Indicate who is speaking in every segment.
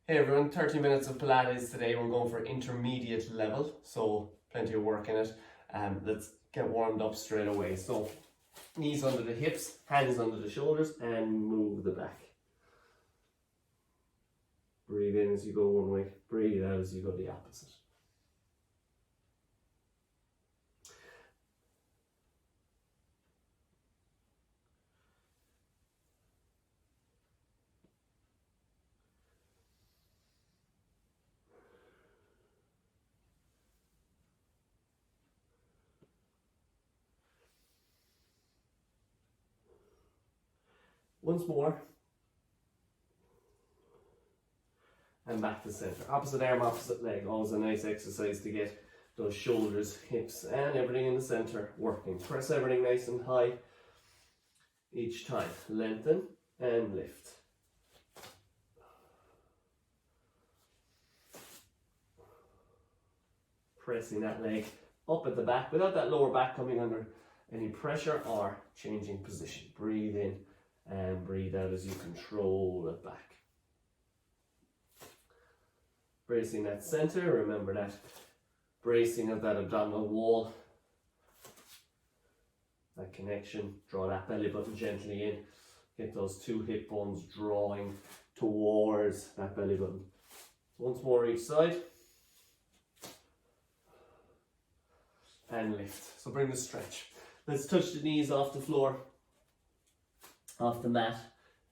Speaker 1: Hey everyone, 30 minutes of Pilates today. We're going for intermediate level, so plenty of work in it. Let's get warmed up straight away. So knees under the hips, hands under the shoulders, and move the back. Breathe in as you go one way, breathe out as you go the opposite. Once more. And back to center. Opposite arm, opposite leg. Always a nice exercise to get those shoulders, hips, and everything in the center working. Press everything nice and high each time. Lengthen and lift. Pressing that leg up at the back without that lower back coming under any pressure or changing position. Breathe in and breathe out as you control it back. Bracing that center, remember that bracing of that abdominal wall, that connection. Draw that belly button gently in, get those two hip bones drawing towards that belly button. Once more each side, and lift. So bring the stretch. Let's touch the knees off the floor, off the mat,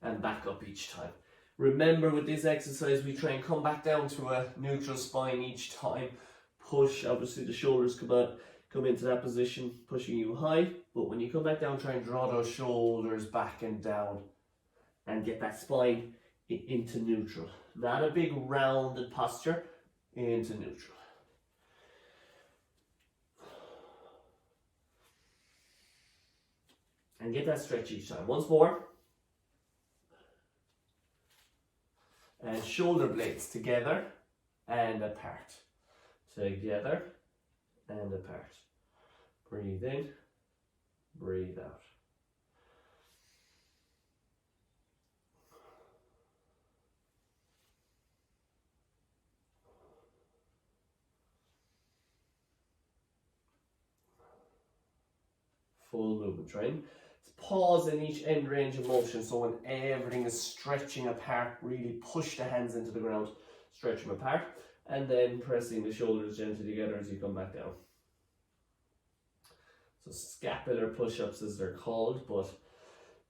Speaker 1: and back up each time. Remember, with this exercise, we try and come back down to a neutral spine each time. Push, obviously the shoulders come into that position, pushing you high. But when you come back down, try and draw those shoulders back and down and get that spine into neutral. Not a big rounded posture, into neutral. And get that stretch each time. Once more. And shoulder blades together and apart. Together and apart. Breathe in, breathe out. Full movement train. Pause in each end range of motion, so when everything is stretching apart, really push the hands into the ground, stretch them apart, and then pressing the shoulders gently together as you come back down. So scapular push-ups as they're called, but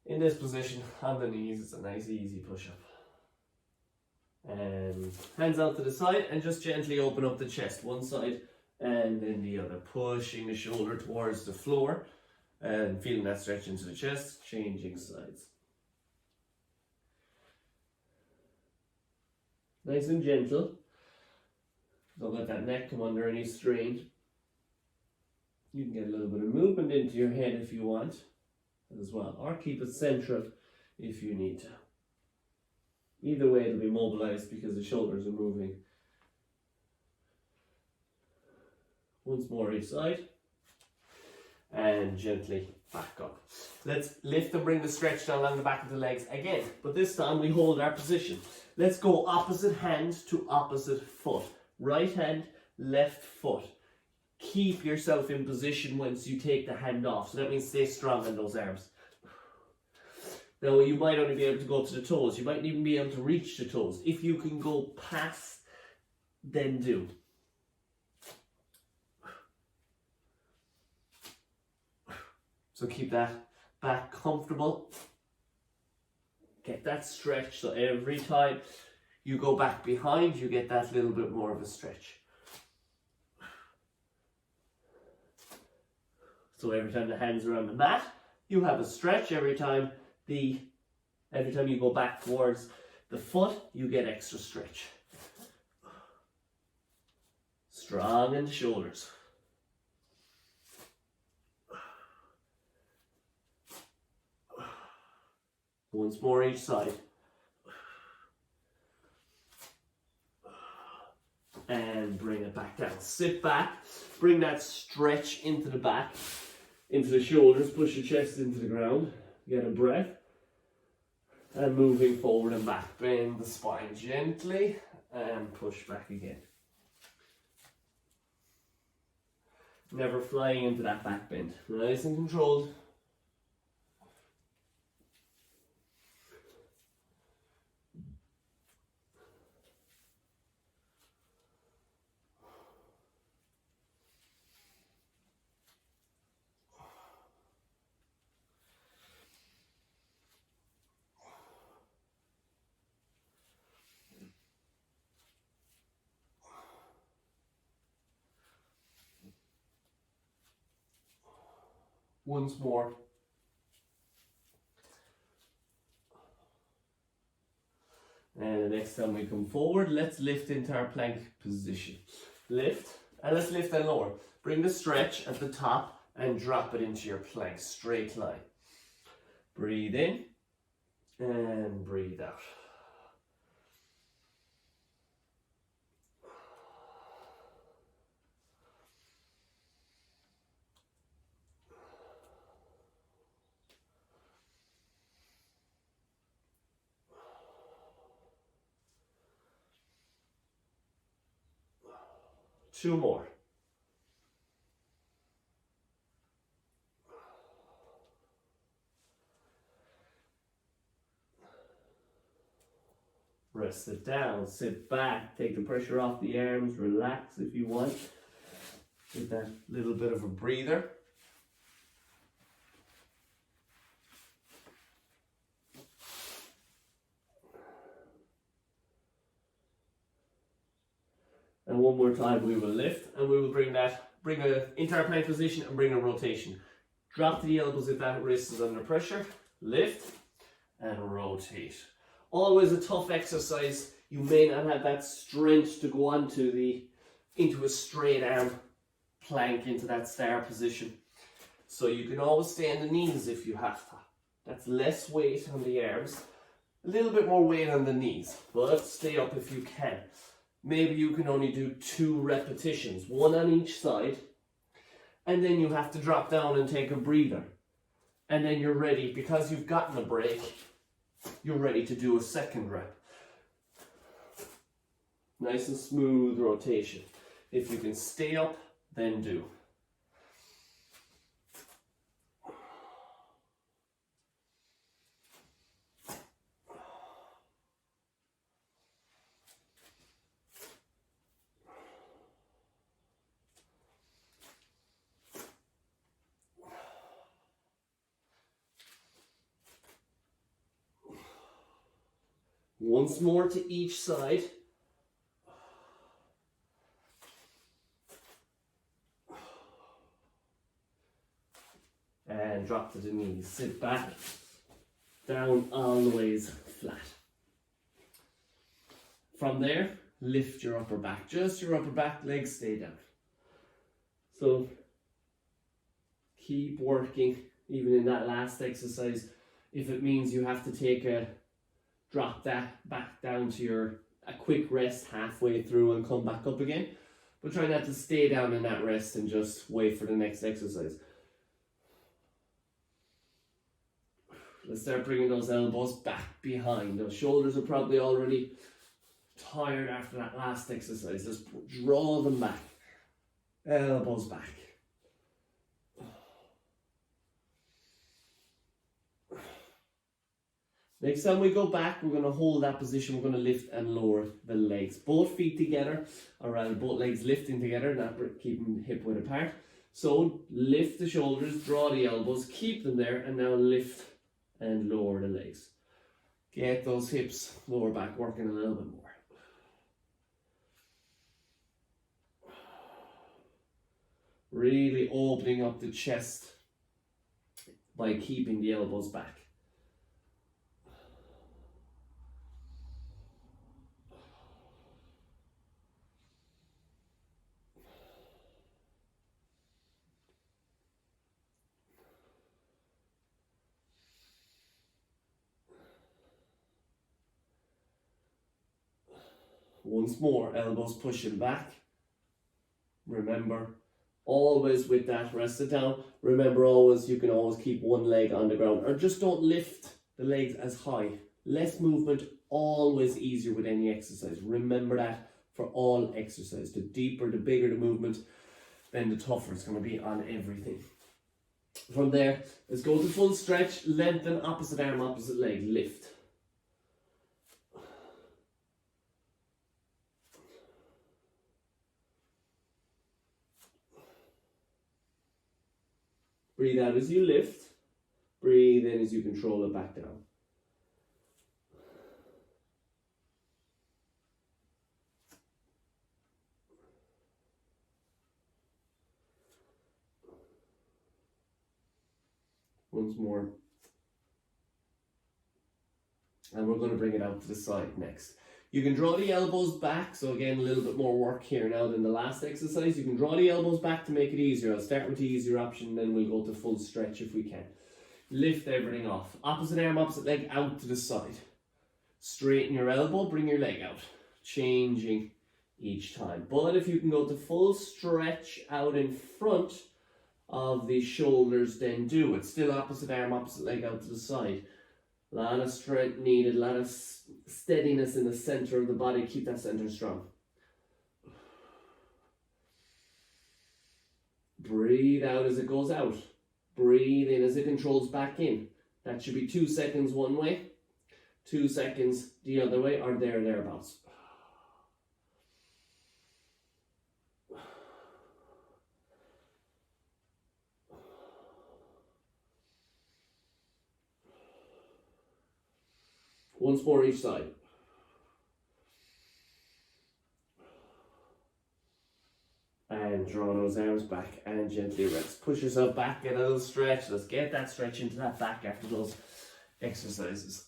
Speaker 1: in this position on the knees, it's a nice easy push-up. And hands out to the side and just gently open up the chest, one side and then the other, pushing the shoulder towards the floor. And feeling that stretch into the chest, changing sides. Nice and gentle. Don't let that neck come under any strain. You can get a little bit of movement into your head if you want as well, or keep it central if you need to. Either way, it'll be mobilized because the shoulders are moving. Once more each side. And gently back up. Let's lift and bring the stretch down along the back of the legs again, but this time we hold our position. Let's go opposite hand to opposite foot. Right hand, left foot. Keep yourself in position once you take the hand off, so that means stay strong in those arms. Now you might only be able to go to the toes, you might even be able to reach the toes. If you can go past, then do. So keep that back comfortable. Get that stretch, so every time you go back behind, you get that little bit more of a stretch. So every time the hands are on the mat, you have a stretch. Every time you go back towards the foot, you get extra stretch. Strong in the shoulders. Once more each side. And bring it back down. Sit back. Bring that stretch into the back, into the shoulders. Push your chest into the ground. Get a breath. And moving forward and back. Bend the spine gently and push back again. Never flying into that back bend. Nice and controlled. Once more. And the next time we come forward, let's lift into our plank position. Lift, and let's lift and lower. Bring the stretch at the top and drop it into your plank, straight line. Breathe in and breathe out. Two more. Rest it down, sit back, take the pressure off the arms, relax if you want. Get that little bit of a breather. And one more time we will lift and we will bring an entire plank position and bring a rotation. Drop the elbows if that wrist is under pressure. Lift and rotate. Always a tough exercise. You may not have that strength to go on to into a straight arm plank, into that star position. So you can always stay on the knees if you have to. That's less weight on the arms, a little bit more weight on the knees, but stay up if you can. Maybe you can only do 2 repetitions, 1 on each side, and then you have to drop down and take a breather. And then you're ready, because you've gotten a break, you're ready to do a second rep. Nice and smooth rotation. If you can stay up, then do. Once more to each side. And drop to the knees. Sit back, down, always flat. From there, lift your upper back. Just your upper back, legs stay down. So keep working, even in that last exercise. If it means you have to drop that back down to a quick rest halfway through and come back up again. But try not to stay down in that rest and just wait for the next exercise. Let's start bringing those elbows back behind. Those shoulders are probably already tired after that last exercise. Just draw them back. Elbows back. Next time we go back, we're going to hold that position. We're going to lift and lower the legs. Both feet together, or rather both legs lifting together, not keeping hip width apart. So lift the shoulders, draw the elbows, keep them there, and now lift and lower the legs. Get those hips, lower back, working a little bit more. Really opening up the chest by keeping the elbows back. Once more, elbows pushing back. Remember, always with that, rest it down. Remember always, you can always keep one leg on the ground, or just don't lift the legs as high. Less movement always easier with any exercise. Remember that for all exercise. The deeper, the bigger the movement, then the tougher it's going to be on everything. From there, let's go to full stretch, lengthen, opposite arm, opposite leg, lift. Breathe out as you lift, breathe in as you control it back down. Once more. And we're going to bring it out to the side next. You can draw the elbows back, so again a little bit more work here now than the last exercise. You can draw the elbows back to make it easier. I'll start with the easier option, then we'll go to full stretch if we can. Lift everything off. Opposite arm, opposite leg out to the side. Straighten your elbow, bring your leg out. Changing each time. But if you can go to full stretch out in front of the shoulders, then do it. Still opposite arm, opposite leg out to the side. A lot of strength needed, a lot of steadiness in the center of the body. Keep that center strong. Breathe out as it goes out. Breathe in as it controls back in. That should be 2 seconds one way, 2 seconds the other way, or thereabouts. Once more each side. And draw those arms back and gently rest. Push yourself back, get a little stretch. Let's get that stretch into that back after those exercises.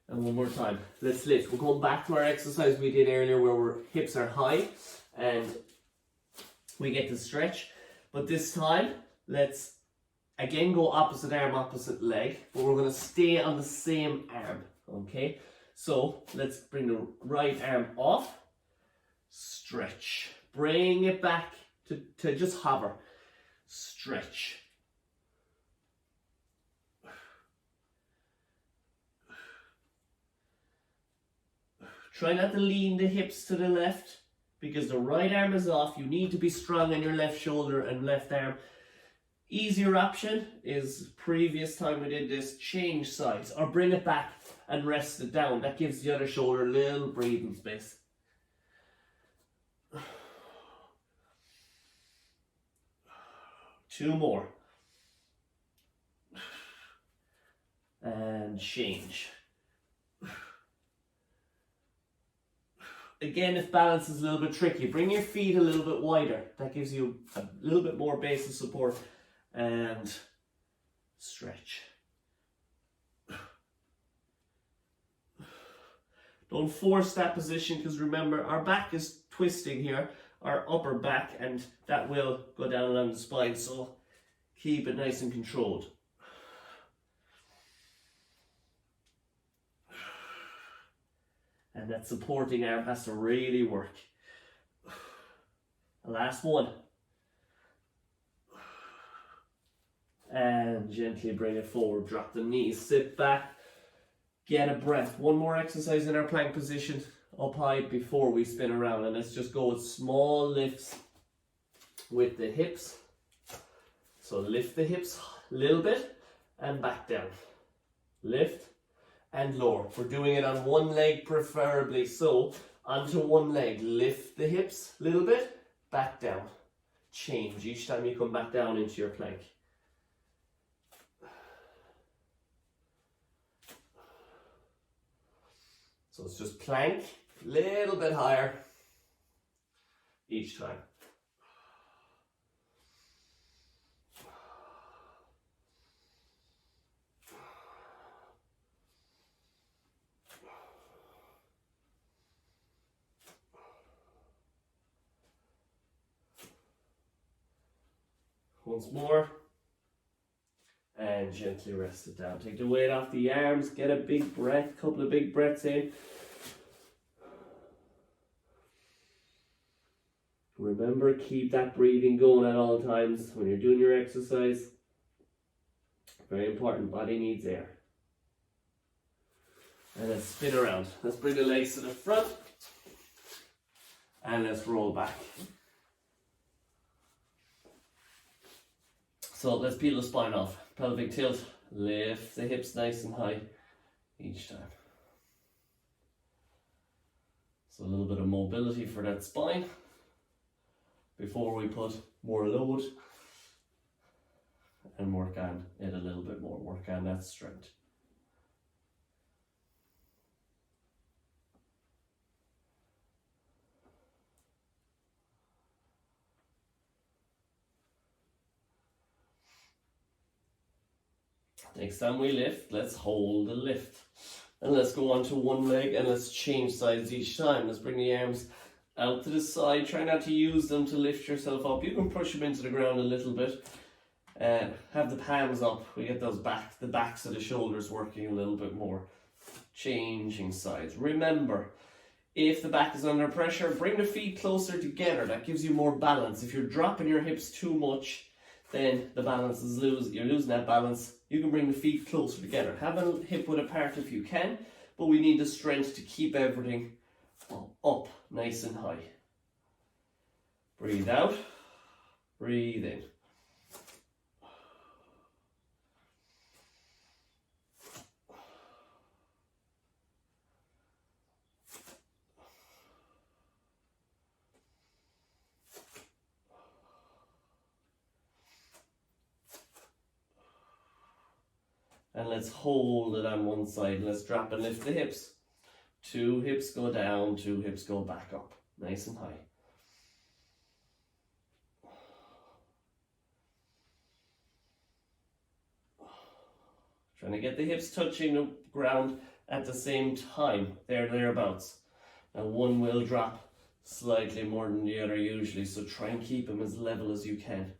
Speaker 1: And one more time, let's lift. We're going back to our exercise we did earlier where our hips are high and we get to stretch. But this time, let's again go opposite arm, opposite leg, but we're going to stay on the same arm, okay? So let's bring the right arm off, stretch. Bring it back to just hover, stretch. Try not to lean the hips to the left because the right arm is off. You need to be strong on your left shoulder and left arm. Easier option is previous time we did this, change sides or bring it back and rest it down. That gives the other shoulder a little breathing space. Two more. And change. Again, if balance is a little bit tricky, bring your feet a little bit wider. That gives you a little bit more base of support. And stretch. Don't force that position because remember, our back is twisting here, our upper back, and that will go down along the spine. So keep it nice and controlled. And that supporting arm has to really work. The last one. And gently bring it forward. Drop the knees. Sit back. Get a breath. One more exercise in our plank position up high before we spin around. And let's just go with small lifts with the hips. So lift the hips a little bit and back down. Lift and lower. We're doing it on one leg preferably, so onto one leg. Lift the hips a little bit, back down. Change each time you come back down into your plank. So it's just plank, a little bit higher each time. Once more, and gently rest it down. Take the weight off the arms, get a big breath, couple of big breaths in. Remember, keep that breathing going at all times when you're doing your exercise. Very important, body needs air. And let's spin around. Let's bring the legs to the front. And let's roll back. So let's peel the spine off. Pelvic tilt. Lift the hips nice and high each time. So a little bit of mobility for that spine before we put more load and work on it a little bit more. Work on that strength. Next time we lift, let's hold the lift. And let's go on to one leg and let's change sides each time. Let's bring the arms out to the side. Try not to use them to lift yourself up. You can push them into the ground a little bit. Have the palms up. We get those the backs of the shoulders working a little bit more. Changing sides. Remember, if the back is under pressure, bring the feet closer together. That gives you more balance. If you're dropping your hips too much, then the balance is you're losing that balance. You can bring the feet closer together. Have a hip width apart if you can, but we need the strength to keep everything up nice and high. Breathe out, breathe in. And let's hold it on one side. Let's drop and lift the hips. 2 hips go down, 2 hips go back up. Nice and high. Trying to get the hips touching the ground at the same time. Thereabouts. Now one will drop slightly more than the other usually, so try and keep them as level as you can.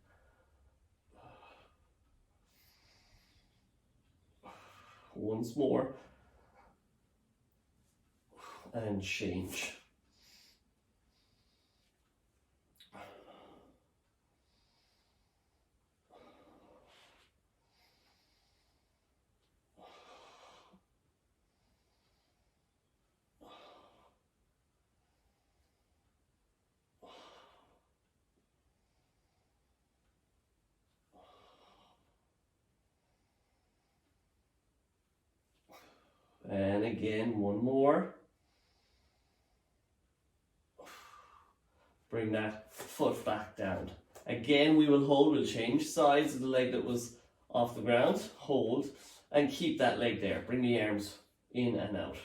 Speaker 1: Once more, and change. And again, one more. Bring that foot back down. Again, we will hold, we'll change sides of the leg that was off the ground. Hold, and keep that leg there. Bring the arms in and out.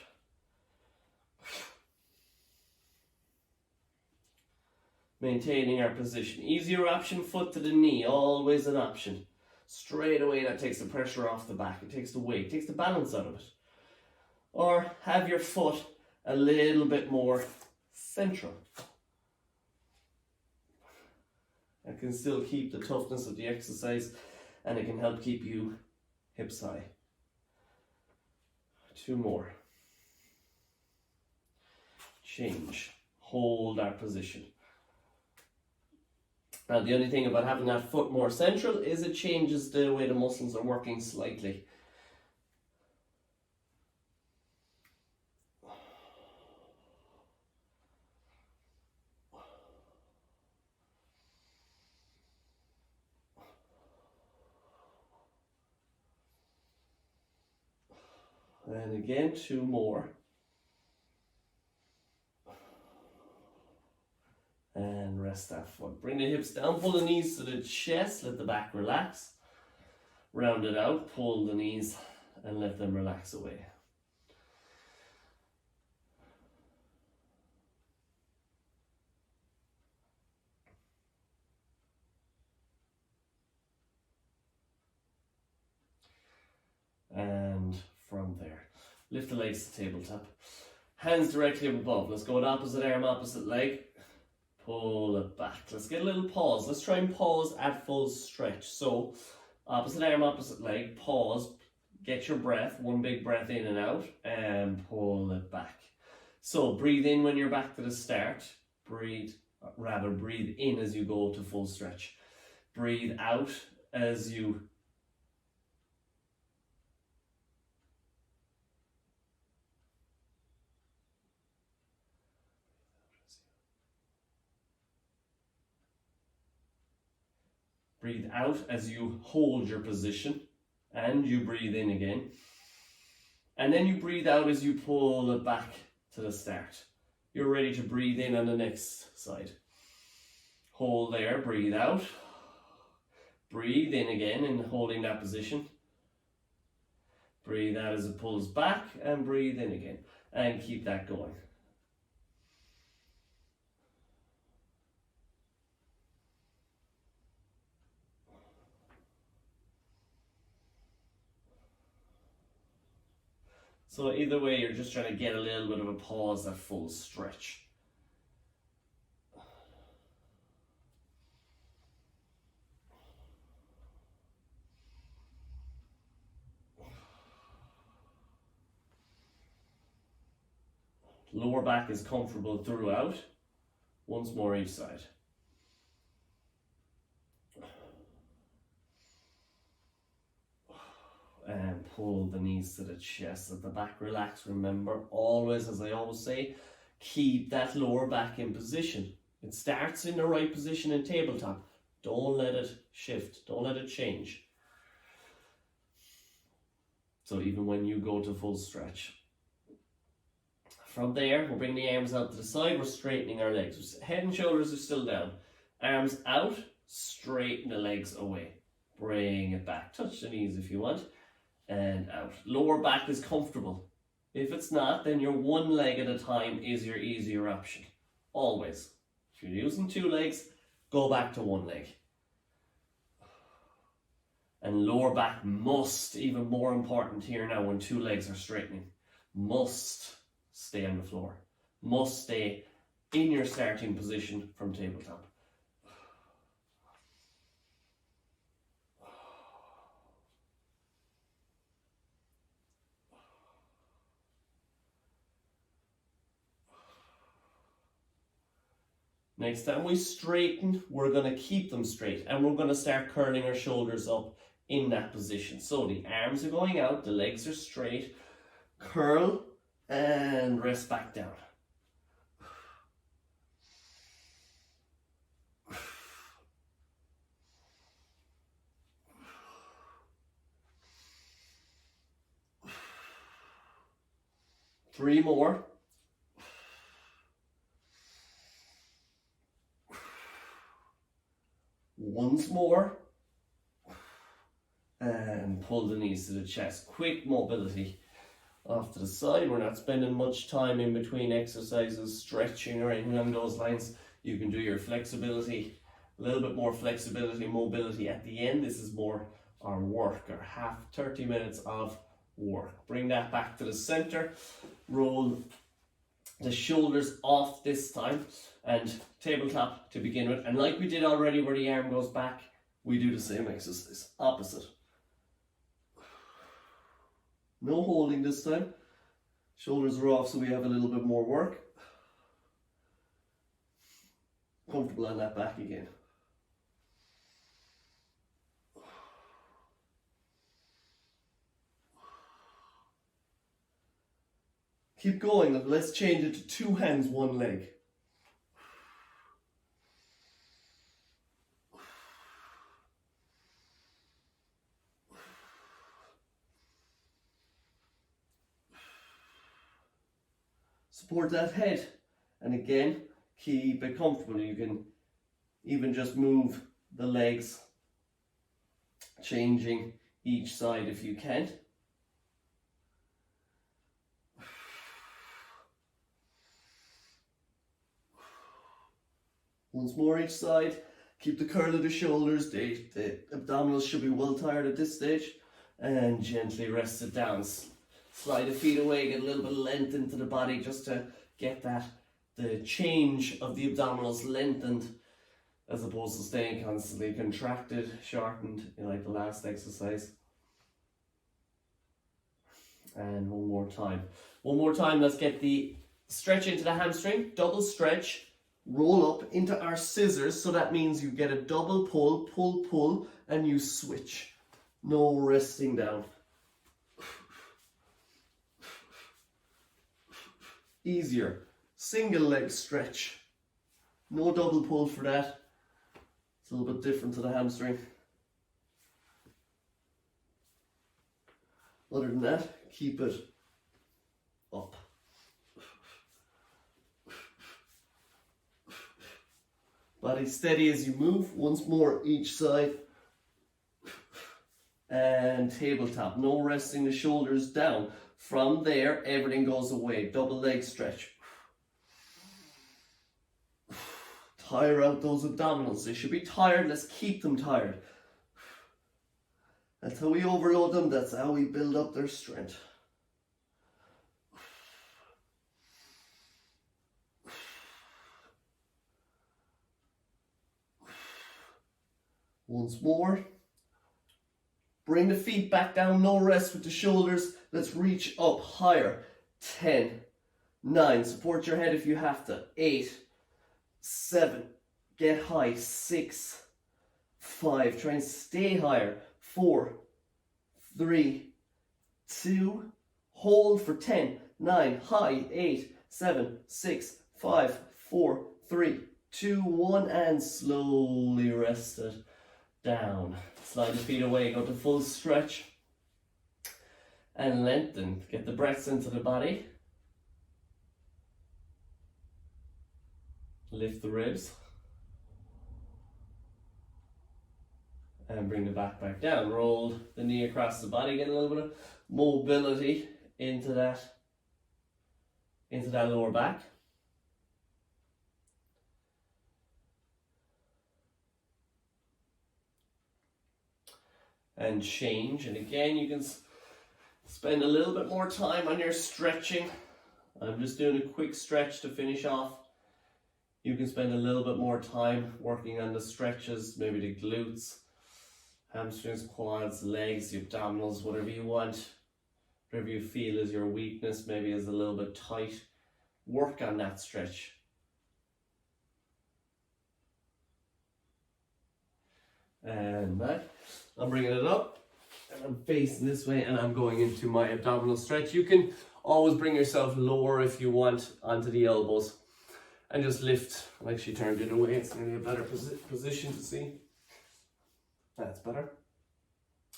Speaker 1: Maintaining our position. Easier option, foot to the knee, always an option. Straight away, that takes the pressure off the back. It takes the weight, takes the balance out of it. Or have your foot a little bit more central. It can still keep the toughness of the exercise and it can help keep you hips high. 2 more. Change. Hold our position. Now the only thing about having that foot more central is it changes the way the muscles are working slightly. And again, 2 more. And rest that foot. Bring the hips down, pull the knees to the chest, let the back relax. Round it out, pull the knees and let them relax away. And from there, lift the legs to tabletop. Hands directly up above. Let's go with opposite arm, opposite leg. Pull it back. Let's get a little pause. Let's try and pause at full stretch. So, opposite arm, opposite leg. Pause. Get your breath. One big breath in and out. And pull it back. So, breathe in when you're back to the start. Breathe rather breathe in as you go to full stretch. Breathe out as you hold your position, and you breathe in again. And then you breathe out as you pull it back to the start. You're ready to breathe in on the next side. Hold there, breathe out. Breathe in again in holding that position. Breathe out as it pulls back, and breathe in again. And keep that going. So either way, you're just trying to get a little bit of a pause at full stretch. Lower back is comfortable throughout. Once more each side. And pull the knees to the chest, let the back relax. Remember, always, as I always say, keep that lower back in position. It starts in the right position in tabletop. Don't let it shift, don't let it change. So even when you go to full stretch. From there, we'll bring the arms out to the side, we're straightening our legs. Head and shoulders are still down. Arms out, straighten the legs away. Bring it back, touch the knees if you want. And out. Lower back is comfortable. If it's not, then your one leg at a time is your easier option. Always. If you're using two legs, go back to one leg. And lower back must, even more important here now when two legs are straightening, must stay on the floor. Must stay in your starting position from tabletop. Next time we straighten, we're going to keep them straight and we're going to start curling our shoulders up in that position. So the arms are going out, the legs are straight, curl and rest back down. Three more. Once more, and pull the knees to the chest. Quick mobility off to the side. We're not spending much time in between exercises, stretching or anything along those lines. You can do your flexibility, a little bit more flexibility, mobility at the end. This is more our work, our 30 minutes of work. Bring that back to the center. Roll the shoulders off this time and tabletop to begin with. And like we did already where the arm goes back, we do the same exercise, opposite. No holding this time. Shoulders are off so we have a little bit more work. Comfortable on that back again. Keep going. Let's change it to two hands, one leg. Support that head. And again, keep it comfortable. You can even just move the legs, changing each side if you can. Once more each side. Keep the curl of the shoulders. The abdominals should be well tired at this stage. And gently rest it down. Slide the feet away, get a little bit of length into the body just to get the change of the abdominals lengthened as opposed to staying constantly contracted, shortened, like the last exercise. And one more time, let's get the stretch into the hamstring, double stretch, roll up into our scissors, so that means you get a double pull, pull, pull, and you switch. No resting down. Easier. Single leg stretch. No double pull for that. It's a little bit different to the hamstring. Other than that, keep it up. Body steady as you move. Once more each side. And tabletop. No resting the shoulders down. From there, everything goes away. Double leg stretch. Tire out those abdominals. They should be tired. Let's keep them tired. That's how we overload them. That's how we build up their strength. Once more. Bring the feet back down. No rest with the shoulders. Let's reach up higher. 10, 9. Support your head if you have to. 8, 7. Get high. 6, 5. Try and stay higher. 4, 3, 2. Hold for 10, 9. High. 8, 7, 6, 5, 4, 3, 2, 1. And slowly rest it down. Slide the feet away. Go to full stretch. And lengthen. Get the breaths into the body. Lift the ribs. And bring the back down. Roll the knee across the body. Get a little bit of mobility into that lower back. And change. And again, you can spend a little bit more time on your stretching. I'm just doing a quick stretch to finish off. You can spend a little bit more time working on the stretches, maybe the glutes, hamstrings, quads, legs, the abdominals, whatever you want. Whatever you feel is your weakness, maybe is a little bit tight. Work on that stretch. And back. I'm bringing it up. And I'm facing this way and I'm going into my abdominal stretch. You can always bring yourself lower if you want onto the elbows and just lift. I'll actually turn it away. It's nearly a better position to see. That's better.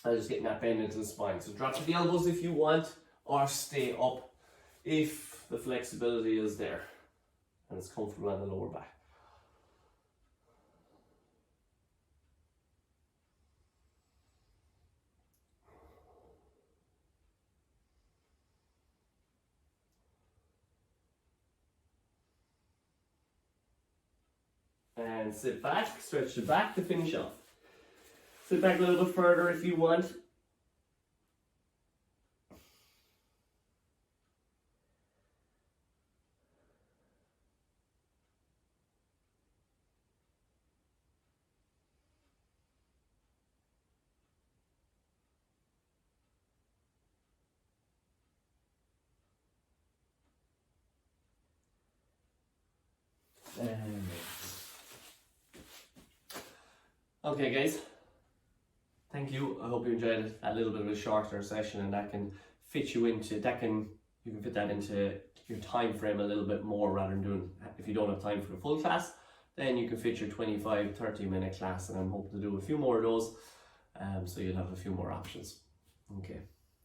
Speaker 1: I'm just getting that bend into the spine. So drop to the elbows if you want or stay up if the flexibility is there and it's comfortable on the lower back. And sit back, stretch the back to finish off. Sit back a little bit further if you want. And okay guys, thank you. I hope you enjoyed it. A little bit of a shorter session, and that can fit you into, you can fit that into your time frame a little bit more, rather than doing, if you don't have time for the full class, then you can fit your 25-30 minute class, and I'm hoping to do a few more of those, so you'll have a few more options. Okay,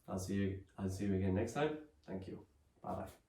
Speaker 1: I'll see you again next time. Thank you. Bye bye.